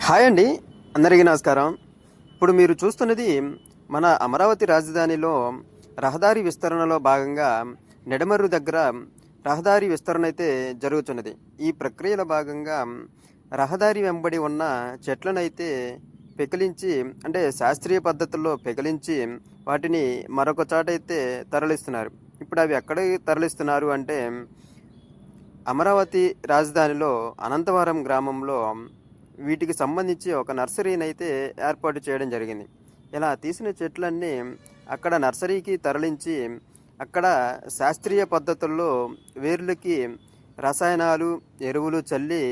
Hi అండి. అందరికీ నమస్కారం. ఇప్పుడు మీరు చూస్తున్నది మన అమరావతి రాజధానిలో రహదారి విస్తరణలో భాగంగా నెడమర్రు దగ్గర రహదారి విస్తరణ అయితే జరుగుతున్నది. ఈ ప్రక్రియలో భాగంగా రహదారి వెంబడి ఉన్న చెట్లనైతే పెకిలించి అంటే శాస్త్రీయ పద్ధతుల్లో పెకిలించి వాటిని మరొక చోటైతే తరలిస్తున్నారు. ఇప్పుడు అవి ఎక్కడికి తరలిస్తున్నారు అంటే అమరావతి రాజధానిలో అనంతవరం గ్రామంలో వీటికి సంబంధించి ఒక నర్సరీనైతే ఏర్పాటు చేయడం జరిగింది. ఇలా తీసిన చెట్లన్నీ అక్కడ నర్సరీకి తరలించి అక్కడ శాస్త్రీయ పద్ధతుల్లో వేర్లకి రసాయనాలు, ఎరువులు చల్లి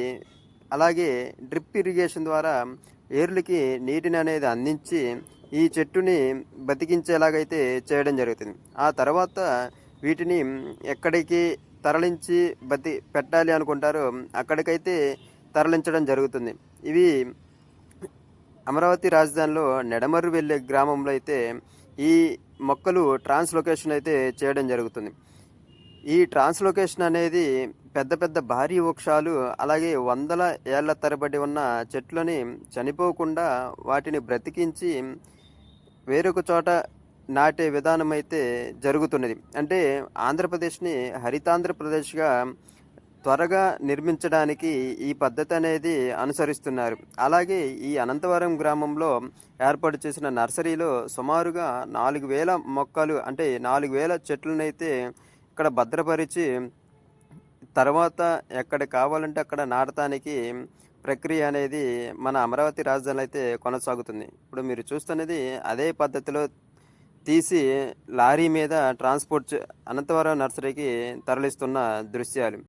అలాగే డ్రిప్ ఇరిగేషన్ ద్వారా వేర్లకి నీటిని అనేది అందించి ఈ చెట్టుని బతికించేలాగైతే చేయడం జరుగుతుంది. ఆ తర్వాత వీటిని ఎక్కడికి తరలించి పెట్టాలి అనుకుంటారో అక్కడికైతే తరలించడం జరుగుతుంది. ఇవి అమరావతి రాజధానిలో నెడమర్రు వెళ్ళే గ్రామంలో అయితే ఈ మొక్కలు ట్రాన్స్‌లొకేషన్ అయితే చేయడం జరుగుతుంది. ఈ ట్రాన్స్‌లొకేషన్ అనేది పెద్ద పెద్ద భారీ వృక్షాలు అలాగే వందల ఏళ్ల తరబడి ఉన్న చెట్లని చనిపోకుండా వాటిని బ్రతికించి వేరొక చోట నాటే విధానం అయితే జరుగుతున్నది. అంటే ఆంధ్రప్రదేశ్‌ని హరితాంధ్రప్రదేశ్‌గా త్వరగా నిర్మించడానికి ఈ పద్ధతి అనేది అనుసరిస్తున్నారు. అలాగే ఈ అనంతవరం గ్రామంలో ఏర్పాటు చేసిన నర్సరీలో సుమారుగా 4000 మొక్కలు అంటే 4000 చెట్లనైతే ఇక్కడ భద్రపరిచి తర్వాత ఎక్కడ కావాలంటే అక్కడ నాటడానికి ప్రక్రియ అనేది మన అమరావతి రాజధానిలో అయితే కొనసాగుతుంది. ఇప్పుడు మీరు చూస్తున్నది అదే పద్ధతిలో తీసి లారీ మీద ట్రాన్స్‌పోర్ట్ అనంతవరం నర్సరీకి తరలిస్తున్న దృశ్యాలు.